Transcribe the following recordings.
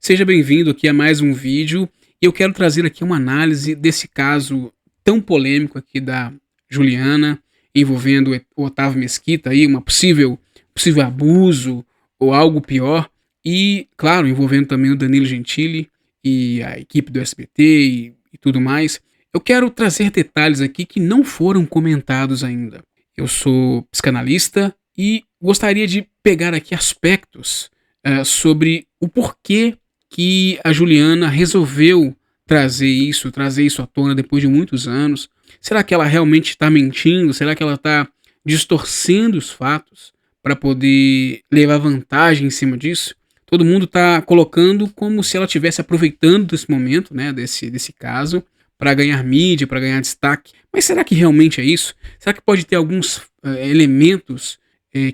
Seja bem-vindo aqui a mais um vídeo e eu quero trazer aqui uma análise desse caso tão polêmico aqui da Juliana, envolvendo o Otávio Mesquita aí, uma possível abuso ou algo pior, e claro, envolvendo também o Danilo Gentili e a equipe do SBT e tudo mais. Eu quero trazer detalhes aqui que não foram comentados ainda. Eu sou psicanalista e gostaria de pegar aqui aspectos sobre o porquê que a Juliana resolveu trazer isso à tona depois de muitos anos. Será que ela realmente está mentindo? Será que ela está distorcendo os fatos para poder levar vantagem em cima disso? Todo mundo está colocando como se ela estivesse aproveitando desse momento, né, desse caso, para ganhar mídia, para ganhar destaque. Mas será que realmente é isso? Será que pode ter alguns elementos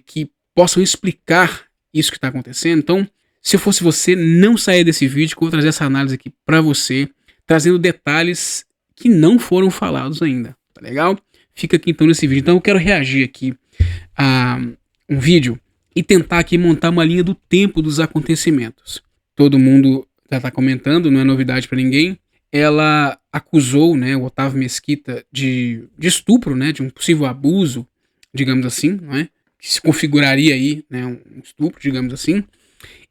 que possam explicar isso que está acontecendo? Então, se eu fosse você, não saia desse vídeo, que eu vou trazer essa análise aqui para você, trazendo detalhes que não foram falados ainda, tá legal? Fica aqui então nesse vídeo. Então eu quero reagir aqui a um vídeo e tentar aqui montar uma linha do tempo dos acontecimentos. Todo mundo já está comentando, não é novidade para ninguém. Ela acusou, né, o Otávio Mesquita de estupro, né, de um possível abuso, digamos assim, não é? Que se configuraria aí, né, um estupro, digamos assim.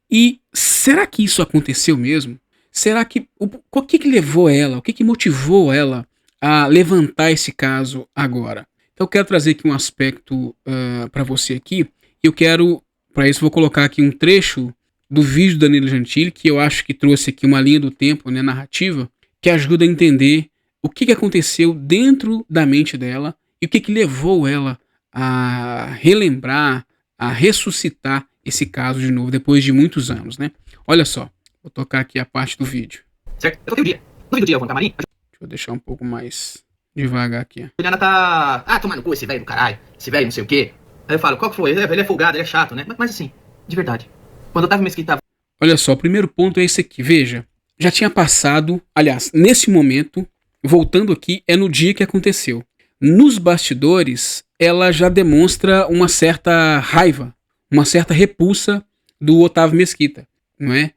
E será que isso aconteceu mesmo? Será que o que levou ela, o que motivou ela a levantar esse caso agora? Então eu quero trazer aqui um aspecto para você aqui. Eu quero, para isso, vou colocar aqui um trecho do vídeo do Danilo Gentili, que eu acho que trouxe aqui uma linha do tempo, né, narrativa, que ajuda a entender o que aconteceu dentro da mente dela e o que levou ela a relembrar, a ressuscitar esse caso de novo, depois de muitos anos, né? Olha só, vou tocar aqui a parte do vídeo. Certo? Eu toquei o dia. No fim do dia eu vou no camarim. Deixa eu deixar um pouco mais devagar aqui. A Juliana tá... tomar no cu esse velho do caralho. Esse velho não sei o quê. Aí eu falo, qual que foi? Ele é folgado, ele é chato, né? Mas assim, de verdade. Quando eu tava Mesquita... Olha só, o primeiro ponto é esse aqui. Veja, já tinha passado... Aliás, nesse momento, voltando aqui, é no dia que aconteceu. Nos bastidores, ela já demonstra uma certa raiva, uma certa repulsa do Otávio Mesquita, não é?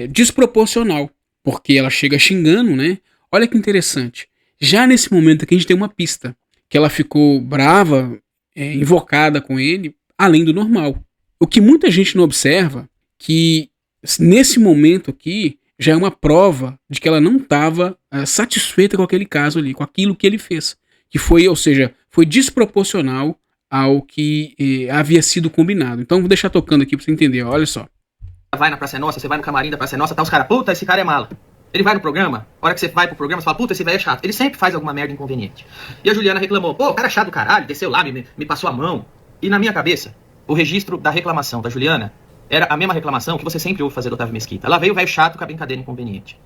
Desproporcional, porque ela chega xingando, né? Olha que interessante. Já nesse momento aqui a gente tem uma pista, que ela ficou brava, invocada com ele, além do normal. O que muita gente não observa, que nesse momento aqui já é uma prova de que ela não estava satisfeita com aquele caso ali, com aquilo que ele fez. Que foi, ou seja, foi desproporcional ao que havia sido combinado. Então vou deixar tocando aqui pra você entender, olha só. Vai na Praça é Nossa, você vai no camarim da Praça é Nossa, tá os caras, puta, esse cara é mala. Ele vai no programa, a hora que você vai pro programa, você fala, puta, esse velho é chato. Ele sempre faz alguma merda inconveniente. E a Juliana reclamou, pô, o cara é chato do caralho, desceu lá, me passou a mão. E na minha cabeça, o registro da reclamação da Juliana era a mesma reclamação que você sempre ouve fazer do Otávio Mesquita. Lá veio o velho chato com a brincadeira inconveniente.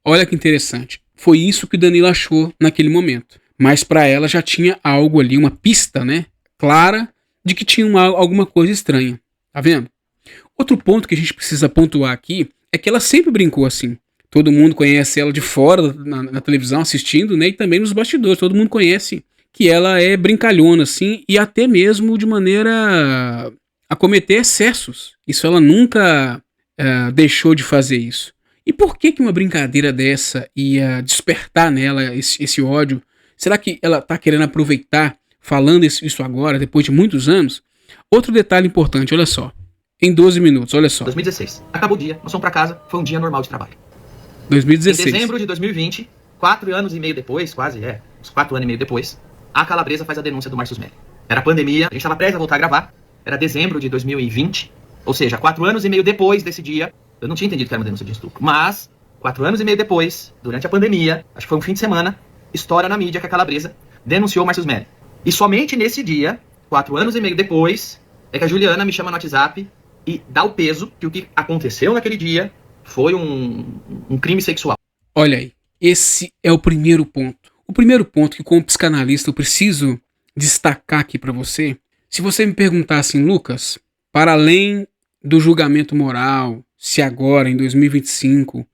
Olha que interessante. Foi isso que o Danilo achou naquele momento. Mas pra ela já tinha algo ali, uma pista, né, clara de que tinha alguma coisa estranha. Tá vendo? Outro ponto que a gente precisa pontuar aqui é que ela sempre brincou assim. Todo mundo conhece ela de fora, na televisão, assistindo, né? E também nos bastidores. Todo mundo conhece que ela é brincalhona, assim, e até mesmo de maneira a cometer excessos. Isso ela nunca deixou de fazer isso. E por que uma brincadeira dessa ia despertar nela esse ódio? Será que ela tá querendo aproveitar, falando isso agora, depois de muitos anos? Outro detalhe importante, olha só. Em 12 minutos, olha só. 2016. Acabou o dia, nós fomos pra casa, foi um dia normal de trabalho. 2016. Em dezembro de 2020, 4 anos e meio depois, quase, uns 4 anos e meio depois, a Calabresa faz a denúncia do Márcio Smelly. Era pandemia, a gente estava prestes a voltar a gravar, era dezembro de 2020, ou seja, 4 anos e meio depois desse dia, eu não tinha entendido que era uma denúncia de estupro, mas 4 anos e meio depois, durante a pandemia, acho que foi um fim de semana, estoura na mídia que a Calabresa denunciou o Márcio Smelly. E somente nesse dia, 4 anos e meio depois, é que a Juliana me chama no WhatsApp e dá o peso que o que aconteceu naquele dia foi um crime sexual. Olha aí, esse é o primeiro ponto. O primeiro ponto que, como psicanalista, eu preciso destacar aqui para você. Se você me perguntar assim, Lucas, para além do julgamento moral, se agora, em 2025,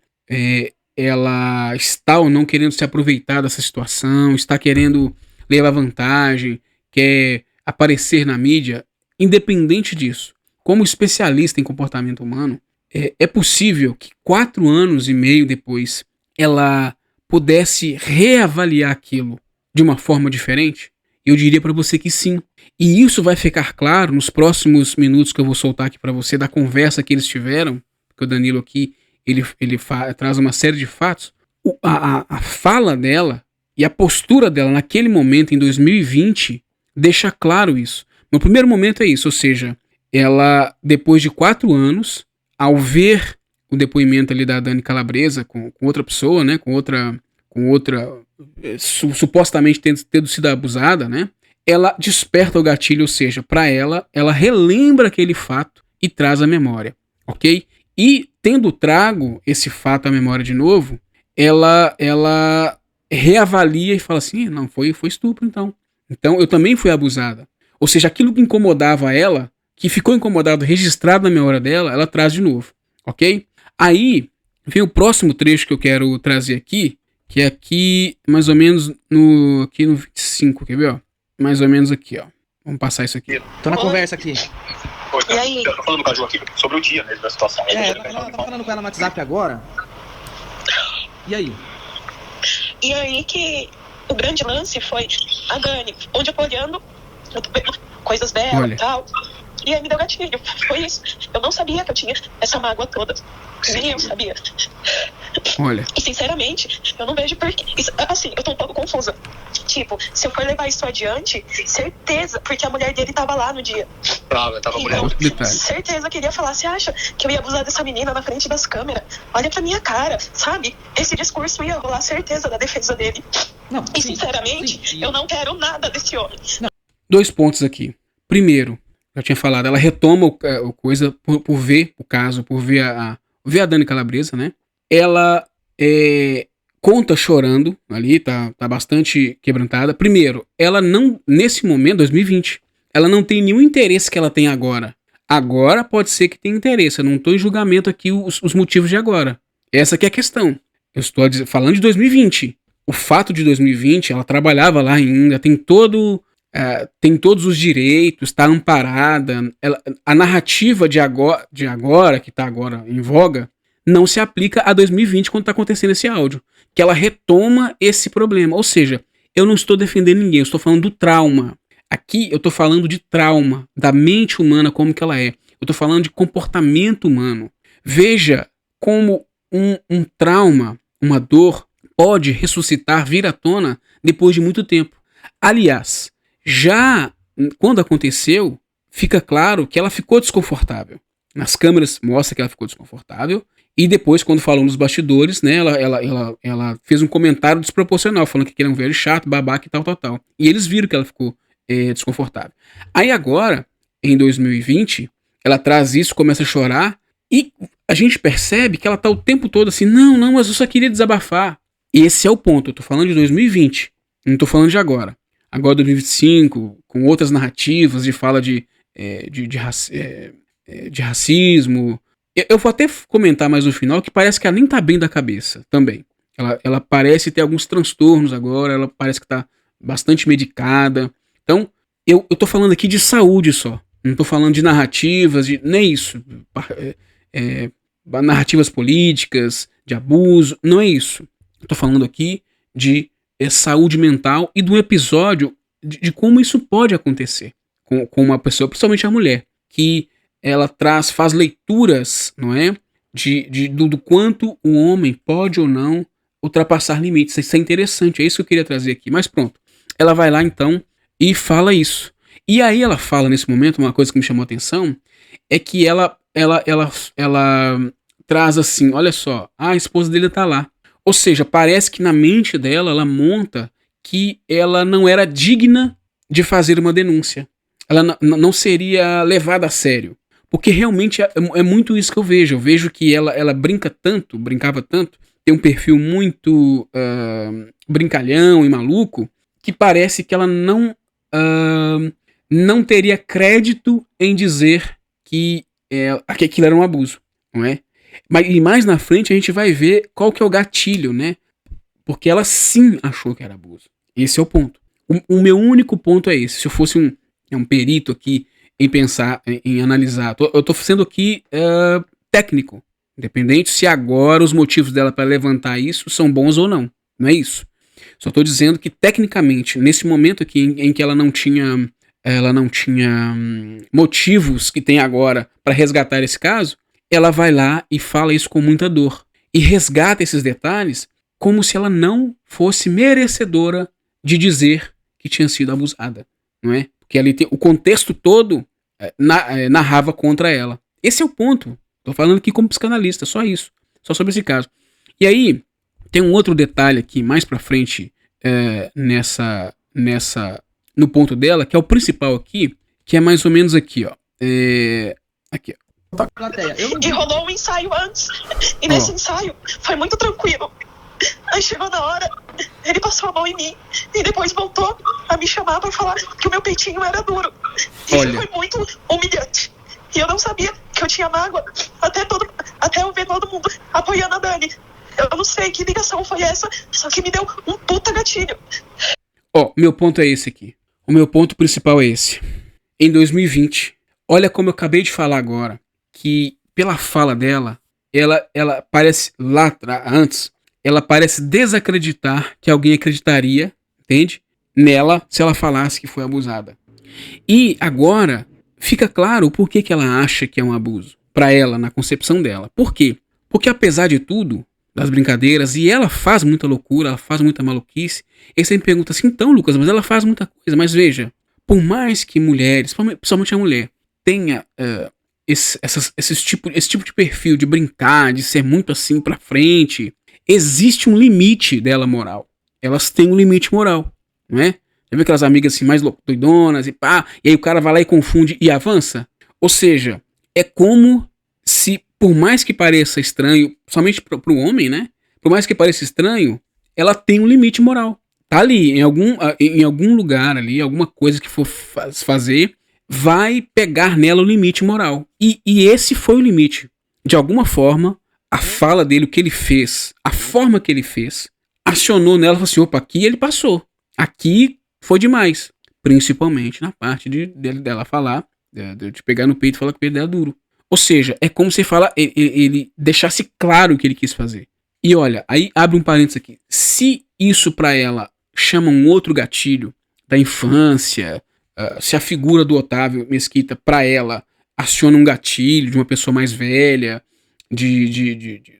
ela está ou não querendo se aproveitar dessa situação, está querendo levar vantagem, quer aparecer na mídia, independente disso, como especialista em comportamento humano, é possível que 4 anos e meio depois ela pudesse reavaliar aquilo de uma forma diferente? Eu diria para você que sim. E isso vai ficar claro nos próximos minutos que eu vou soltar aqui para você da conversa que eles tiveram, porque o Danilo aqui ele traz uma série de fatos. A fala dela e a postura dela naquele momento, em 2020, deixa claro isso. No primeiro momento é isso, ou seja, ela, depois de 4 anos, ao ver o depoimento ali da Dani Calabresa com outra pessoa, né, com outra supostamente tendo sido abusada, né, ela desperta o gatilho, ou seja, para ela relembra aquele fato e traz a memória, ok? E tendo trago esse fato à memória de novo, ela reavalia e fala assim, não, foi estupro então. Então eu também fui abusada. Ou seja, aquilo que incomodava ela, que ficou incomodado, registrado na memória dela, ela traz de novo, ok? Aí vem o próximo trecho que eu quero trazer aqui, que é aqui mais ou menos aqui no 25, quer ver, ó? Mais ou menos aqui, ó. Vamos passar isso aqui. Tô na conversa aqui. Oi, e aí? Eu tô falando com a Ju aqui sobre o dia mesmo da situação. Eu tava falando com ela no WhatsApp agora. E aí? E aí que o grande lance foi a Dani, onde eu tô olhando, eu tô vendo coisas dela e tal. E aí me deu gatilho. Foi isso. Eu não sabia que eu tinha essa mágoa toda. Nem eu sabia. Olha. E sinceramente, eu não vejo porque. Assim, eu tô um pouco confusa. Tipo, se eu for levar isso adiante, certeza, porque a mulher dele tava lá no dia. Tava mulher. Certeza que ele ia falar, você acha que eu ia abusar dessa menina na frente das câmeras? Olha pra minha cara, sabe? Esse discurso ia rolar certeza da defesa dele. Não, e sinceramente, eu não quero nada desse homem. 2 pontos aqui. Primeiro, já tinha falado, ela retoma o coisa por ver o caso, por ver a Dani Calabresa, né? Ela conta chorando ali, tá bastante quebrantada. Primeiro, ela não, nesse momento, 2020, ela não tem nenhum interesse que ela tem agora. Agora pode ser que tenha interesse, eu não estou em julgamento aqui os motivos de agora. Essa que é a questão. Eu estou falando de 2020. O fato de 2020, ela trabalhava lá ainda, tem todos os direitos, está amparada. A narrativa de agora, que está agora em voga, não se aplica a 2020 quando está acontecendo esse áudio. Que ela retoma esse problema. Ou seja, eu não estou defendendo ninguém, eu estou falando do trauma. Aqui eu estou falando de trauma, da mente humana, como que ela é. Eu estou falando de comportamento humano. Veja como um trauma, uma dor, pode ressuscitar, vir à tona depois de muito tempo. Aliás, já quando aconteceu, fica claro que ela ficou desconfortável. Nas câmeras mostra que ela ficou desconfortável. E depois, quando falou nos bastidores, né, ela fez um comentário desproporcional, falando que ele é um velho chato, babaca e tal. E eles viram que ela ficou desconfortável. Aí agora, em 2020, ela traz isso, começa a chorar, e a gente percebe que ela tá o tempo todo assim, não, mas eu só queria desabafar. Esse é o ponto, eu tô falando de 2020, não tô falando de agora. Agora 2025, com outras narrativas de fala de racismo. Eu vou até comentar mais no final que parece que ela nem tá bem da cabeça também. Ela parece ter alguns transtornos agora, ela parece que tá bastante medicada. Então, eu tô falando aqui de saúde só. Não tô falando de narrativas, nem isso. Narrativas políticas, de abuso, não é isso. Eu tô falando aqui de saúde mental e de um episódio de como isso pode acontecer com uma pessoa, principalmente a mulher, que ela faz leituras, não é? Do quanto o homem pode ou não ultrapassar limites. Isso é interessante, é isso que eu queria trazer aqui. Mas pronto, ela vai lá então e fala isso. E aí ela fala nesse momento, uma coisa que me chamou a atenção, é que ela traz assim, olha só, a esposa dele tá lá. Ou seja, parece que na mente dela, ela monta que ela não era digna de fazer uma denúncia. Ela não seria levada a sério. Porque realmente é muito isso que eu vejo. Eu vejo que ela brincava tanto, tem um perfil muito brincalhão e maluco, que parece que ela não teria crédito em dizer que aquilo era um abuso, não é? E mais na frente a gente vai ver qual que é o gatilho, né? Porque ela sim achou que era abuso. Esse é o ponto. O meu único ponto é esse. Se eu fosse um perito aqui em pensar, em analisar, eu tô sendo aqui técnico. Independente se agora os motivos dela para levantar isso são bons ou não. Não é isso. Só estou dizendo que, tecnicamente, nesse momento aqui em que ela não tinha motivos que tem agora para resgatar esse caso, ela vai lá e fala isso com muita dor. E resgata esses detalhes como se ela não fosse merecedora de dizer que tinha sido abusada. Não é? Porque ali o contexto todo narrava contra ela. Esse é o ponto. Estou falando aqui como psicanalista, só isso. Só sobre esse caso. E aí, tem um outro detalhe aqui, mais pra frente, no ponto dela, que é o principal aqui, que é mais ou menos aqui, ó. Aqui, ó. E rolou um ensaio antes. E nesse ensaio foi muito tranquilo. Aí chegou na hora, ele passou a mão em mim e depois voltou a me chamar pra falar que o meu peitinho era duro. Isso foi muito humilhante. E eu não sabia que eu tinha mágoa até eu ver todo mundo apoiando a Dani. Eu não sei que ligação foi essa, só que me deu um puta gatilho. Meu ponto é esse aqui. O meu ponto principal é esse. Em 2020, olha como eu acabei de falar agora, que pela fala dela, ela parece, antes, ela parece desacreditar que alguém acreditaria, entende? Nela, se ela falasse que foi abusada. E agora, fica claro o porquê que ela acha que é um abuso. Pra ela, na concepção dela. Por quê? Porque apesar de tudo, das brincadeiras, e ela faz muita loucura, ela faz muita maluquice, e você me pergunta assim, então, Lucas, mas ela faz muita coisa. Mas veja, por mais que mulheres, principalmente a mulher, tenha esse tipo de perfil de brincar, de ser muito assim pra frente, existe um limite dela moral. Elas têm um limite moral, não é? Já viu aquelas amigas assim mais doidonas e pá, e aí o cara vai lá e confunde e avança? Ou seja, é como se, por mais que pareça estranho, somente pro homem, né? Por mais que pareça estranho, ela tem um limite moral. Tá ali, em algum lugar ali, alguma coisa que for fazer, vai pegar nela o limite moral. E esse foi o limite. De alguma forma, a fala dele, o que ele fez, a forma que ele fez, acionou nela e falou assim, opa, aqui ele passou. Aqui foi demais. Principalmente na parte dela falar, de pegar no peito e falar que o peito dela é duro. Ou seja, é como se ele deixasse claro o que ele quis fazer. E olha, aí abre um parênteses aqui. Se isso pra ela chama um outro gatilho da infância, se a figura do Otávio Mesquita pra ela aciona um gatilho de uma pessoa mais velha,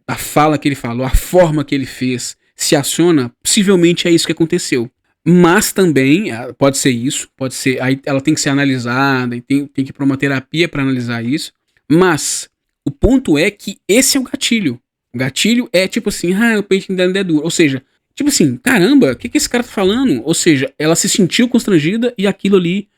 da fala que ele falou, a forma que ele fez, se aciona, possivelmente é isso que aconteceu. Mas também, pode ser isso, pode ser, aí ela tem que ser analisada, e tem que ir pra uma terapia pra analisar isso. Mas o ponto é que esse é o gatilho. O gatilho é tipo assim, o peitinho dela é duro. Ou seja, tipo assim, caramba, o que esse cara tá falando? Ou seja, ela se sentiu constrangida e aquilo ali,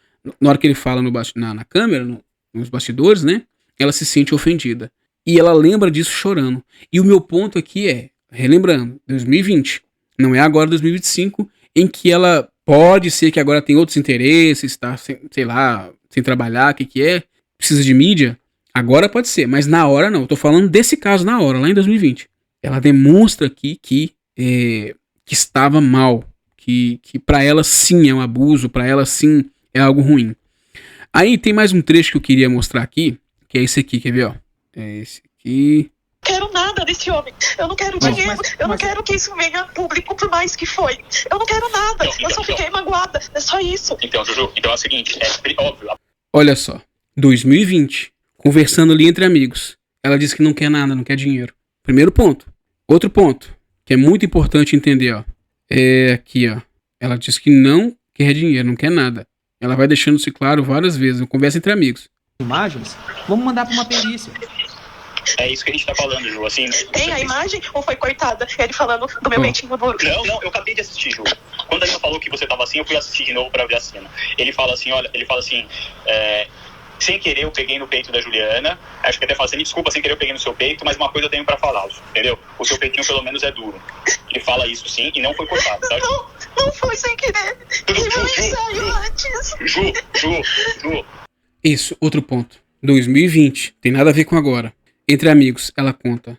na hora que ele fala na câmera, nos bastidores, né? Ela se sente ofendida. E ela lembra disso chorando. E o meu ponto aqui é, relembrando, 2020, não é agora 2025, em que ela pode ser que agora tem outros interesses, tá, sei lá, sem trabalhar, o que é, precisa de mídia. Agora pode ser, mas na hora não. Eu tô falando desse caso na hora, lá em 2020. Ela demonstra aqui que estava mal, que pra ela sim é um abuso, pra ela sim é algo ruim. Aí tem mais um trecho que eu queria mostrar aqui, que é esse aqui, quer ver, ó? É esse aqui. Quero nada desse homem. Eu não quero dinheiro. Eu não quero que isso venha a público por mais que foi. Eu não quero nada. Eu só fiquei magoada. É só isso. Então, Juju, então é o seguinte, é óbvio. Olha só, 2020, conversando ali entre amigos. Ela disse que não quer nada, não quer dinheiro. Primeiro ponto. Outro ponto, que é muito importante entender, ó. É aqui, ó. Ela disse que não quer dinheiro, não quer nada. Ela vai deixando isso claro várias vezes. Uma conversa entre amigos. Imagens, vamos mandar para uma perícia. É isso que a gente tá falando, Ju, assim... Tem a imagem ou foi cortada? Ele falando do meu peitinho duro. Não, eu acabei de assistir, Ju. Quando a Nina falou que você tava assim, eu fui assistir de novo pra ver a cena. Ele fala assim, sem querer eu peguei no peito da Juliana, acho que até fala assim, desculpa, sem querer eu peguei no seu peito, mas uma coisa eu tenho pra falar, entendeu? O seu peitinho pelo menos é duro. Ele fala isso sim, e não foi cortado, tá? Não foi sem querer. Ju. Isso, outro ponto. 2020, tem nada a ver com agora. Entre amigos, ela conta.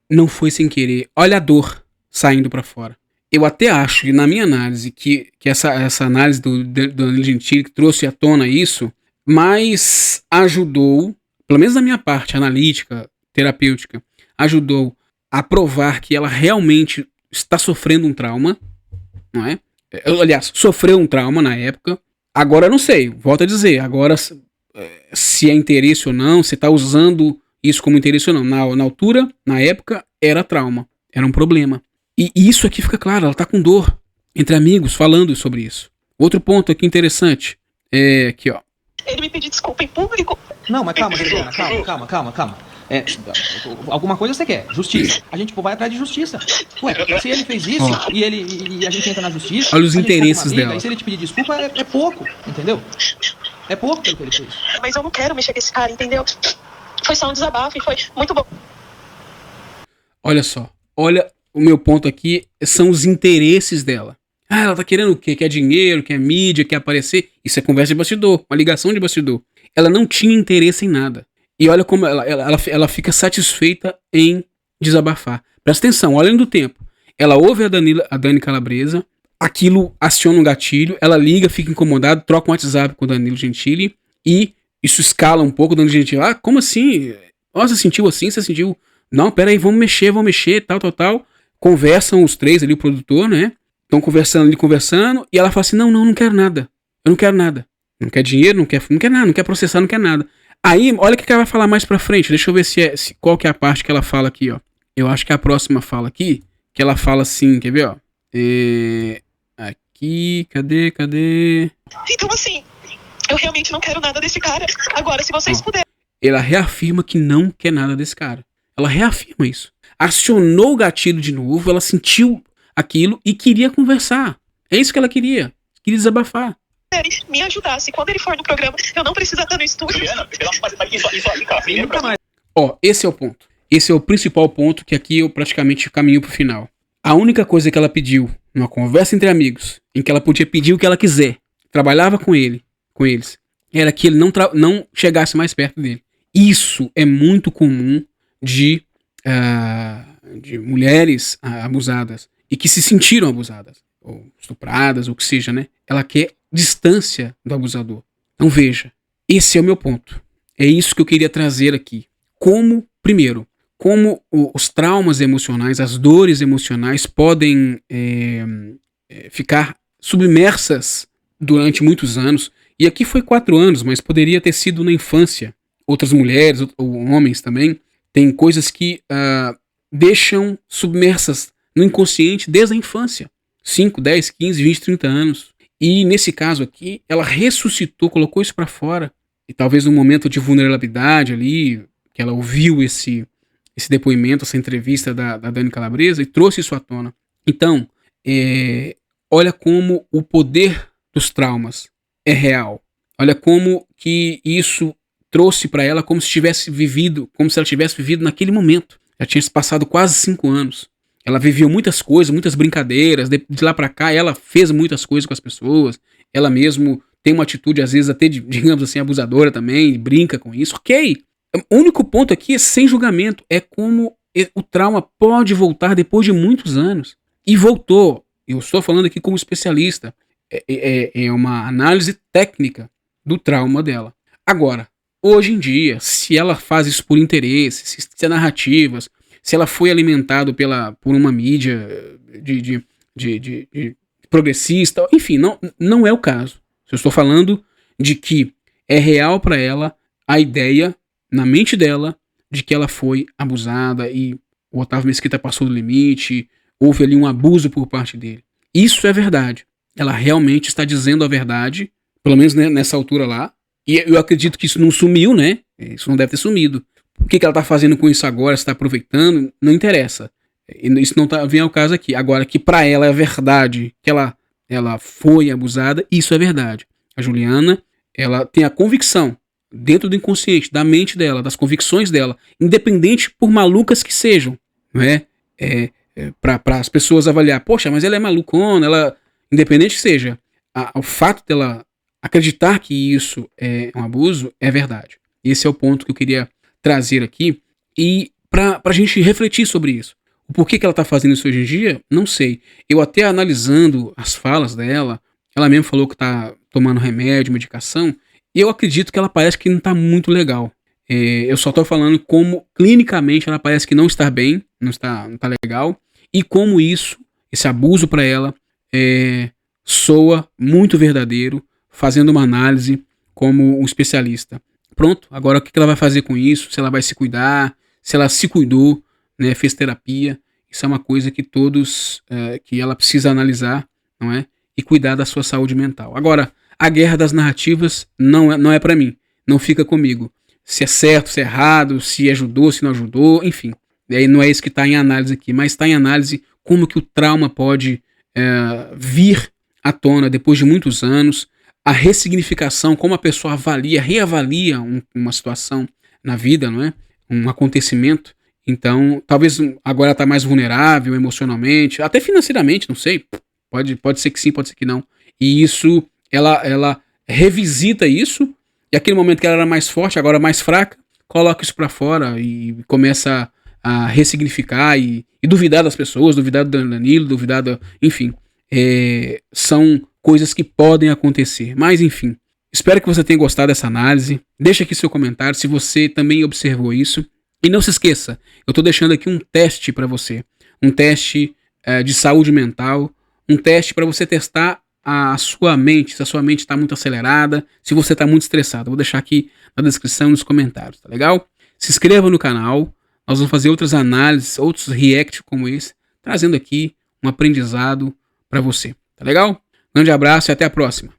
Não foi sem querer. Olha a dor saindo pra fora. Eu até acho que na minha análise, que essa análise do Danilo Gentili que trouxe à tona isso, mas ajudou, pelo menos da minha parte analítica, terapêutica ajudou a provar que ela realmente está sofrendo um trauma, não é? Aliás, sofreu um trauma na época. Agora eu não sei, volto a dizer, agora se é interesse ou não, se está usando isso como interesse ou não. Na altura, na época, era trauma, era um problema. E isso aqui fica claro, ela está com dor, entre amigos, falando sobre isso. Outro ponto aqui interessante, aqui ó. Ele me pediu desculpa em público. Não, mas calma, Juliana, calma. Alguma coisa você quer, justiça. A gente vai atrás de justiça. Ué, se ele fez isso e a gente entra na justiça... Olha os interesses dela. E se ele te pedir desculpa, é pouco, entendeu? É pouco pelo que ele fez. Mas eu não quero mexer com esse cara, entendeu? Foi só um desabafo e foi muito bom. Olha só, olha o meu ponto aqui, são os interesses dela. Ah, ela tá querendo o quê? Quer dinheiro, quer mídia, quer aparecer? Isso é conversa de bastidor, uma ligação de bastidor. Ela não tinha interesse em nada. E olha como ela fica satisfeita em desabafar. Presta atenção, olha do tempo. Ela ouve a Dani Calabresa, aquilo aciona um gatilho, ela liga, fica incomodada, troca um WhatsApp com o Danilo Gentili e isso escala um pouco o Danilo Gentili. Ah, como assim? Nossa, você sentiu assim? Você sentiu... Não, peraí, vamos mexer, tal. Conversam os três ali, o produtor, né? Estão conversando, e ela fala assim, não quero nada. Eu não quero nada. Não quer dinheiro, não quer nada, não quer processar, não quer nada. Aí, olha o que ela vai falar mais pra frente. Deixa eu ver qual que é a parte que ela fala aqui, ó. Eu acho que é a próxima fala aqui, que ela fala assim, quer ver, ó? Aqui, cadê? Então, assim, eu realmente não quero nada desse cara. Agora, se vocês puderem... Ela reafirma que não quer nada desse cara. Ela reafirma isso. Acionou o gatilho de novo, ela sentiu aquilo e queria conversar. É isso que ela queria. Queria desabafar. Me ajudasse. Quando ele for no programa, eu não preciso estar no estúdio. Juliana, isso aí, cara. Primeiro pra mais. Ó, esse é o ponto. Esse é o principal ponto que aqui eu praticamente caminho pro final. A única coisa que ela pediu, numa conversa entre amigos, em que ela podia pedir o que ela quiser, trabalhava com eles, era que ele não chegasse mais perto dele. Isso é muito comum de mulheres abusadas e que se sentiram abusadas, ou estupradas, ou o que seja, né? Ela quer distância do abusador. Então veja, esse é o meu ponto. É isso que eu queria trazer aqui. Primeiro, como os traumas emocionais, as dores emocionais podem ficar submersas durante muitos anos. E aqui foi 4 anos, mas poderia ter sido na infância. Outras mulheres, ou homens também, tem coisas que deixam submersas no inconsciente desde a infância. 5, 10, 15, 20, 30 anos. E nesse caso aqui, ela ressuscitou, colocou isso pra fora. E talvez num momento de vulnerabilidade ali, que ela ouviu esse depoimento, essa entrevista da Dani Calabresa e trouxe isso à tona. Então, olha como o poder dos traumas é real. Olha como que isso trouxe para ela como se ela tivesse vivido naquele momento. Já tinha se passado quase 5 anos. Ela viveu muitas coisas, muitas brincadeiras. De lá para cá, ela fez muitas coisas com as pessoas. Ela mesmo tem uma atitude, às vezes, até, digamos assim, abusadora também. Brinca com isso. Ok. O único ponto aqui é sem julgamento. É como o trauma pode voltar depois de muitos anos. E voltou. Eu estou falando aqui como especialista. É uma análise técnica do trauma dela. Agora, hoje em dia, se ela faz isso por interesse, se é narrativas, se ela foi alimentada por uma mídia de progressista, enfim, não é o caso. Eu estou falando de que é real para ela a ideia, na mente dela, de que ela foi abusada e o Otávio Mesquita passou do limite, houve ali um abuso por parte dele. Isso é verdade. Ela realmente está dizendo a verdade, pelo menos nessa altura lá. E eu acredito que isso não sumiu, né? Isso não deve ter sumido. O que ela está fazendo com isso agora? Se está aproveitando? Não interessa. Isso não vem ao caso aqui. Agora, que para ela é verdade que ela foi abusada, isso é verdade. A Juliana, ela tem a convicção, dentro do inconsciente, da mente dela, das convicções dela, independente por malucas que sejam, não é? Para as pessoas avaliar, poxa, mas ela é malucona, independente que seja, o fato dela acreditar que isso é um abuso é verdade. Esse é o ponto que eu queria trazer aqui e para a gente refletir sobre isso. O porquê que ela está fazendo isso hoje em dia, não sei. Eu até analisando as falas dela, ela mesmo falou que está tomando remédio, medicação, e eu acredito que ela parece que não está muito legal. Eu só tô falando como clinicamente ela parece que não está bem, não tá legal, e como esse abuso para ela, soa muito verdadeiro, fazendo uma análise como um especialista. Pronto, agora o que ela vai fazer com isso? Se ela vai se cuidar, se ela se cuidou, né, fez terapia, isso é uma coisa que que ela precisa analisar, não é? E cuidar da sua saúde mental. Agora, a guerra das narrativas não é para mim, não fica comigo. Se é certo, se é errado, se ajudou, se não ajudou, enfim. Daí não é isso que está em análise aqui, mas está em análise como que o trauma pode vir à tona depois de muitos anos, a ressignificação, como a pessoa reavalia uma situação na vida, não é? Um acontecimento. Então, talvez agora ela está mais vulnerável emocionalmente, até financeiramente, não sei. Pode ser que sim, pode ser que não. E isso, ela revisita isso, e aquele momento que ela era mais forte, agora mais fraca, coloca isso para fora e começa a ressignificar e duvidar das pessoas, duvidar do Danilo, enfim. São coisas que podem acontecer. Mas, enfim, espero que você tenha gostado dessa análise. Deixa aqui seu comentário se você também observou isso. E não se esqueça, eu estou deixando aqui um teste para você. Um teste de saúde mental. Um teste para você testar a sua mente, se a sua mente está muito acelerada, se você está muito estressado. Eu vou deixar aqui na descrição e nos comentários, tá legal? Se inscreva no canal. Nós vamos fazer outras análises, outros react como esse, trazendo aqui um aprendizado para você. Tá legal? Grande abraço e até a próxima.